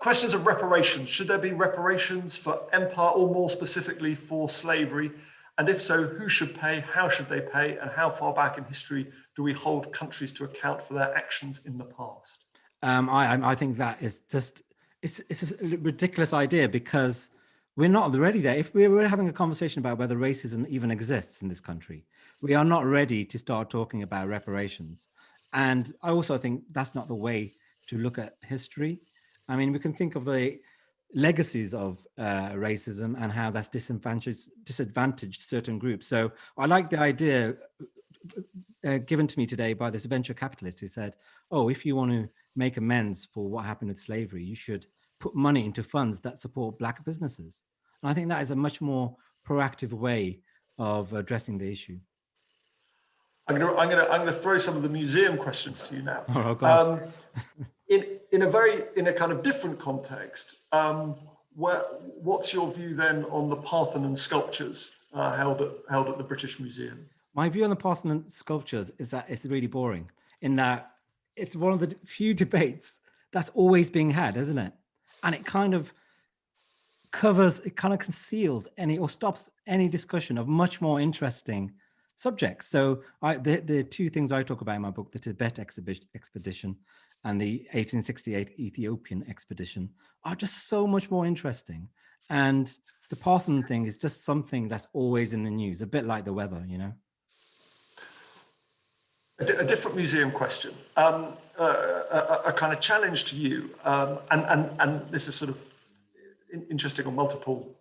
questions of reparations. Should there be reparations for empire, or more specifically for slavery? And if so, who should pay, how should they pay, and how far back in history do we hold countries to account for their actions in the past? I think that is just, it's a ridiculous idea, because we're not ready there. If we were having a conversation about whether racism even exists in this country, we are not ready to start talking about reparations. And I also think that's not the way to look at history. I mean, we can think of the legacies of racism and how that's disadvantaged certain groups. So I like the idea given to me today by this venture capitalist who said, oh, if you want to make amends for what happened with slavery, you should put money into funds that support Black businesses. And I think that is a much more proactive way of addressing the issue. I'm gonna throw some of the museum questions to you now. Oh, God. In a kind of different context, what's your view then on the Parthenon sculptures held at the British Museum? My view on the Parthenon sculptures is that it's really boring, in that it's one of the few debates that's always being had, isn't it? And it kind of conceals any, or stops any discussion of much more interesting subjects. So the two things I talk about in my book, the Tibet expedition and the 1868 Ethiopian expedition, are just so much more interesting. And the Parthenon thing is just something that's always in the news, a bit like the weather, you know? A different museum question, a kind of challenge to you, and this is sort of interesting on multiple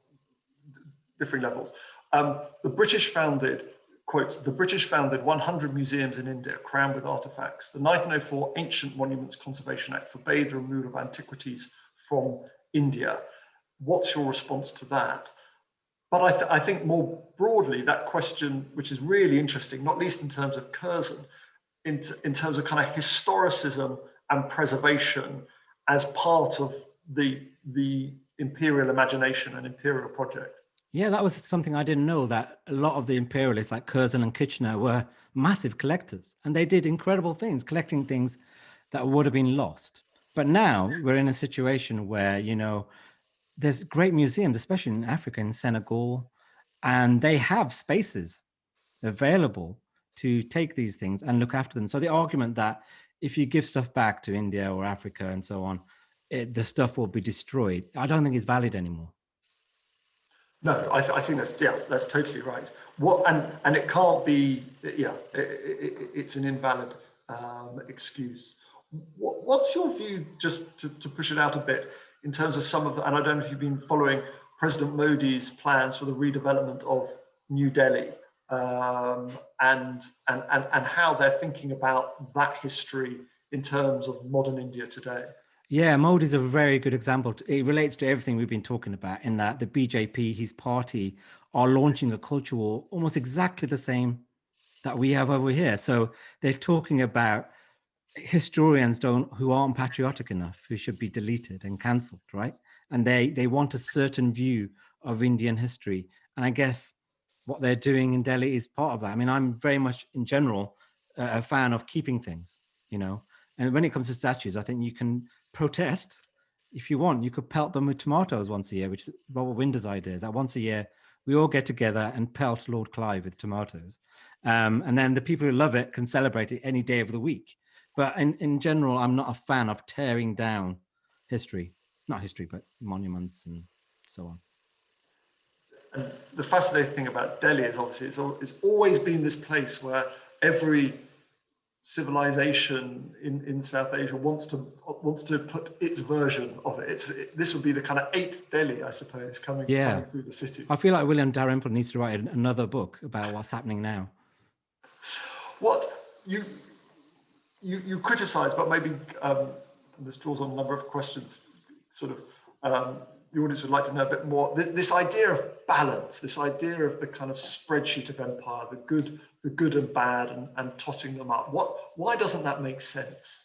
differing levels. The British founded, quotes, the British founded 100 museums in India crammed with artifacts. The 1904 Ancient Monuments Conservation Act forbade the removal of antiquities from India. What's your response to that? But I think more broadly, that question, which is really interesting, not least in terms of Curzon, in terms of kind of historicism and preservation as part of the imperial imagination and imperial project. Yeah, that was something I didn't know, that a lot of the imperialists like Curzon and Kitchener were massive collectors, and they did incredible things, collecting things that would have been lost. But now we're in a situation where, you know, there's great museums, especially in Africa, in Senegal, and they have spaces available to take these things and look after them. So the argument that if you give stuff back to India or Africa and so on, the stuff will be destroyed, I don't think is valid anymore. No, I think that's totally right. And it can't be, it's an invalid excuse. What's your view, just to push it out a bit, in terms of some of the, and I don't know if you've been following President Modi's plans for the redevelopment of New Delhi, and how they're thinking about that history in terms of modern India today. Yeah, Modi is a very good example. It relates to everything we've been talking about, in that the BJP, his party, are launching a culture war almost exactly the same that we have over here. So they're talking about historians who aren't patriotic enough, who should be deleted and cancelled, right? And they want a certain view of Indian history. And I guess what they're doing in Delhi is part of that. I mean, I'm very much in general a fan of keeping things, you know. And when it comes to statues, I think you can protest if you want. You could pelt them with tomatoes once a year, which is Robert Winder's idea. Is that once a year we all get together and pelt Lord Clive with tomatoes, and then the people who love it can celebrate it any day of the week. But in general, I'm not a fan of tearing down history, not history, but monuments and so on. And the fascinating thing about Delhi is obviously it's always been this place where every civilization in South Asia wants to put its version of it. This would be the kind of 8th Delhi, I suppose, coming through the city. I feel like William Dalrymple needs to write another book about what's happening now. What you criticise, but maybe this draws on a number of questions. Sort of the audience would like to know a bit more. This idea of balance, this idea of the kind of spreadsheet of empire, the good and bad, and totting them up. Why doesn't that make sense?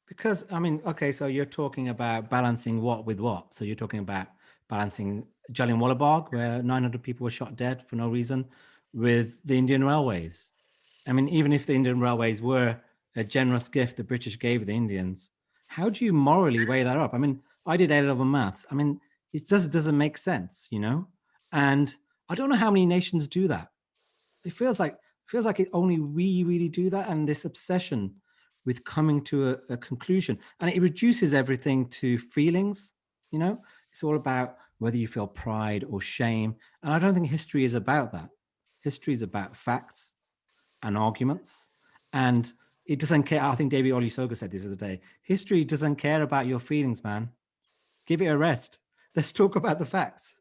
Because, I mean, okay, so you're talking about balancing what with what? So you're talking about balancing Jallianwala Bagh, where 900 people were shot dead for no reason, with the Indian Railways. I mean, even if the Indian Railways were a generous gift the British gave the Indians, how do you morally weigh that up? I mean, I did A-level maths. I mean, it just doesn't make sense, you know? And I don't know how many nations do that. It feels like only we really do that, and this obsession with coming to a conclusion. And it reduces everything to feelings, you know? It's all about whether you feel pride or shame. And I don't think history is about that. History is about facts and arguments. And it doesn't care. I think David Olusoga said this the other day. History doesn't care about your feelings, man. Give it a rest. Let's talk about the facts.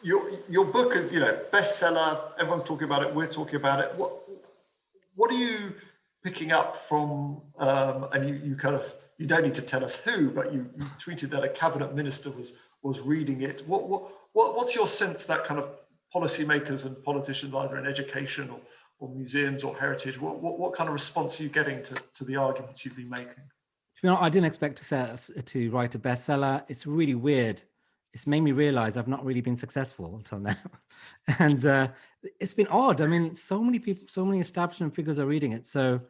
Your book is, bestseller. Everyone's talking about it. We're talking about it. What are you picking up from? And you don't need to tell us who, but you tweeted that a cabinet minister was reading it. What's your sense that kind of policymakers and politicians, either in education or museums or heritage, what kind of response are you getting to the arguments you've been making? You know, I didn't expect to write a bestseller. It's really weird. It's made me realize I've not really been successful until now. And it's been odd. I mean, so many people, so many establishment figures are reading it. So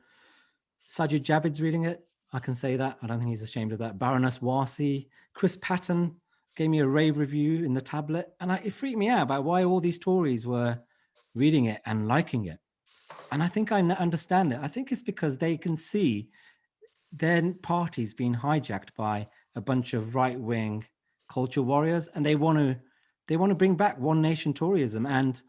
Sajid Javid's reading it. I can say that. I don't think he's ashamed of that. Baroness Warsi, Chris Patton gave me a rave review in the tablet. And it freaked me out about why all these Tories were reading it and liking it. And I think I understand it. I think it's because they can see their party's being hijacked by a bunch of right-wing culture warriors, and they want to bring back one nation Toryism. And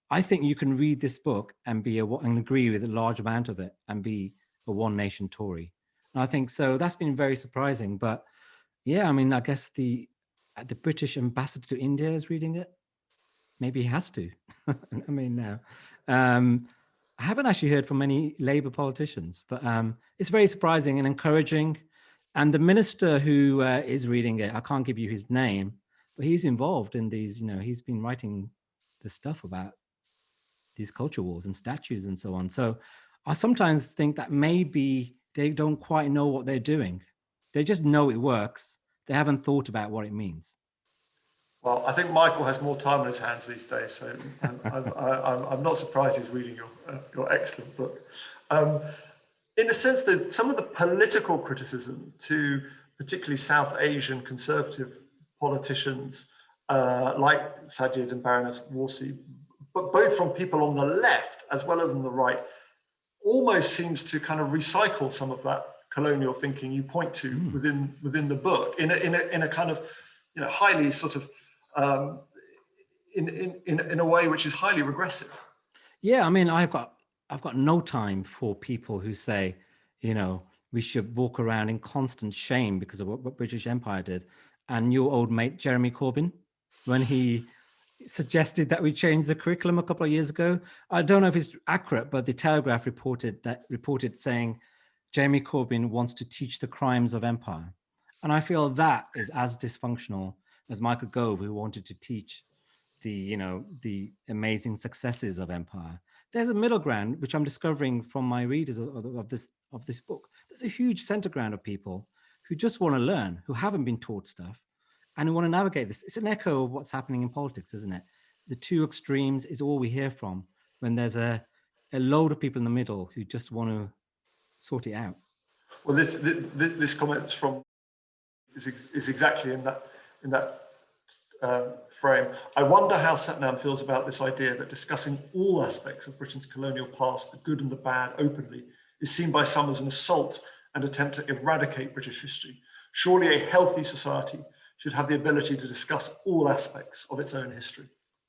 I think you can read this book and and agree with a large amount of it and be a one nation Tory. And I think so. That's been very surprising. But yeah, I mean, I guess the British ambassador to India is reading it. Maybe he has to. I mean, now. I haven't actually heard from any Labour politicians, but it's very surprising and encouraging. And the minister who is reading it, I can't give you his name, but he's involved in these, he's been writing the stuff about these culture wars and statues and so on. So I sometimes think that maybe they don't quite know what they're doing. They just know it works. They haven't thought about what it means. Well, I think Michael has more time on his hands these days, so I'm not surprised he's reading your excellent book. In a sense, that some of the political criticism to particularly South Asian conservative politicians like Sajid and Baroness Warsi, but both from people on the left as well as on the right, almost seems to kind of recycle some of that colonial thinking you point to within the book in a kind of highly sort of in a way which is highly regressive. Yeah, I mean, I've got no time for people who say, we should walk around in constant shame because of what British Empire did. And your old mate, Jeremy Corbyn, when he suggested that we change the curriculum a couple of years ago, I don't know if it's accurate, but the Telegraph reported saying Jeremy Corbyn wants to teach the crimes of empire. And I feel that is as dysfunctional as Michael Gove, who wanted to teach the amazing successes of empire. There's a middle ground, which I'm discovering from my readers of this book. There's a huge center ground of people who just want to learn, who haven't been taught stuff, and who want to navigate this. It's an echo of what's happening in politics, isn't it? The two extremes is all we hear from when there's a load of people in the middle who just want to sort it out. Well, this comment from is exactly in that frame. I wonder how Sathnam feels about this idea that discussing all aspects of Britain's colonial past, the good and the bad, openly, is seen by some as an assault and attempt to eradicate British history. Surely a healthy society should have the ability to discuss all aspects of its own history.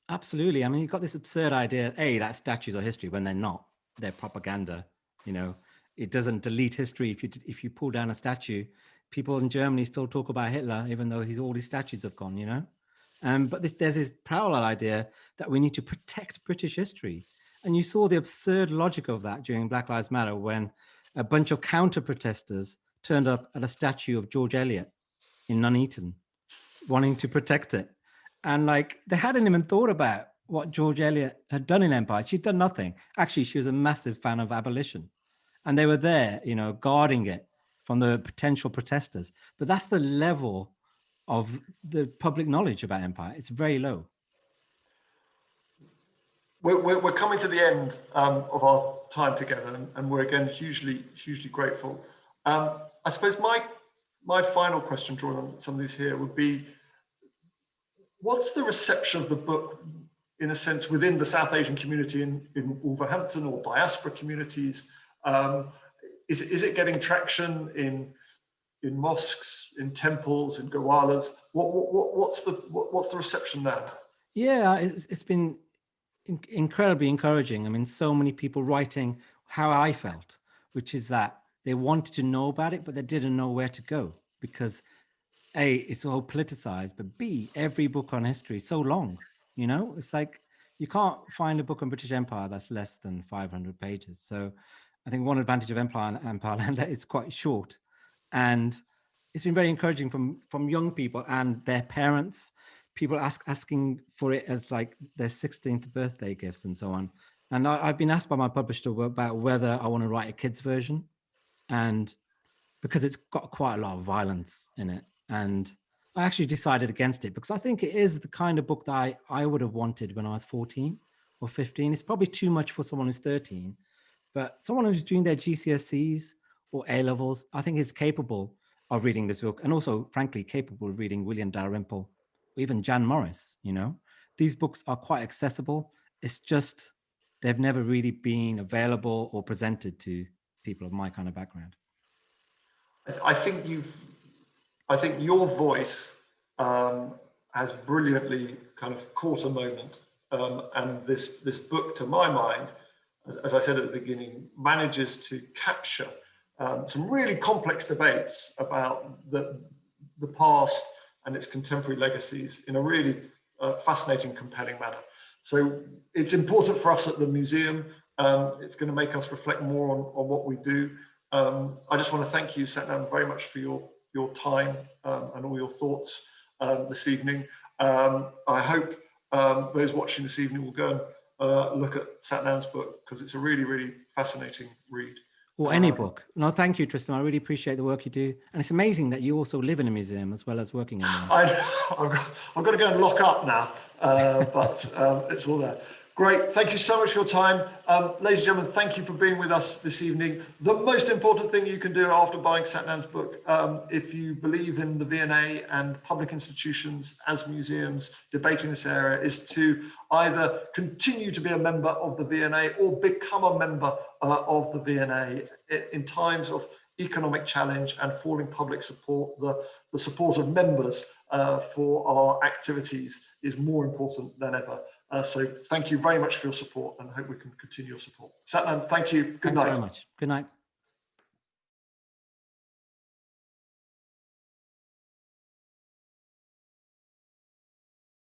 Absolutely. I mean, you've got this absurd idea, that statues are history, when they're not. They're propaganda. It doesn't delete history. If you pull down a statue, people in Germany still talk about Hitler, even though all his statues have gone, But there's this parallel idea that we need to protect British history. And you saw the absurd logic of that during Black Lives Matter, when a bunch of counter-protesters turned up at a statue of George Eliot in Nuneaton, wanting to protect it. And they hadn't even thought about what George Eliot had done in Empire. She'd done nothing. Actually, she was a massive fan of abolition. And they were there, guarding it from the potential protesters. But that's the level of the public knowledge about Empire. It's very low. We're coming to the end of our time together, and we're again hugely grateful. I suppose my final question, drawing on some of these here, would be, what's the reception of the book, in a sense, within the South Asian community in Wolverhampton or diaspora communities? Is it getting traction in mosques, in temples, in gawalas? What's the reception there? Yeah, it's been incredibly encouraging. I mean, so many people writing how I felt, which is that they wanted to know about it, but they didn't know where to go because A, it's all politicized, but B, every book on history is so long, It's like you can't find a book on British Empire that's less than 500 pages. So I think one advantage of Empireland that it's quite short. And it's been very encouraging from young people and their parents, people asking for it as their 16th birthday gifts and so on. And I've been asked by my publisher about whether I want to write a kids version, and because it's got quite a lot of violence in it. And I actually decided against it because I think it is the kind of book that I would have wanted when I was 14 or 15. It's probably too much for someone who's 13, but someone who's doing their GCSEs or A-levels, I think is capable of reading this book, and also, frankly, capable of reading William Dalrymple or even Jan Morris, These books are quite accessible. It's just they've never really been available or presented to people of my kind of background. I think your voice has brilliantly kind of caught a moment, and this book, to my mind, as I said at the beginning, manages to capture some really complex debates about the past and its contemporary legacies in a really fascinating, compelling manner. So it's important for us at the museum. It's going to make us reflect more on what we do. I just want to thank you, Sathnam, very much for your time and all your thoughts this evening. I hope those watching this evening will go and look at Sathnam's book, because it's a really, really fascinating read. Or any book. No, thank you, Tristram. I really appreciate the work you do. And it's amazing that you also live in a museum as well as working in one. I've got to go and lock up now, but it's all there. Great. Thank you so much for your time. Ladies and gentlemen, thank you for being with us this evening. The most important thing you can do after buying Sathnam's book, if you believe in the V&A and public institutions as museums debating this area, is to either continue to be a member of the V&A or become a member of the V&A. In times of economic challenge and falling public support, the support of members for our activities is more important than ever. So thank you very much for your support, and I hope we can continue your support. Sathnam, thank you. Good night. Thanks very much. Good night.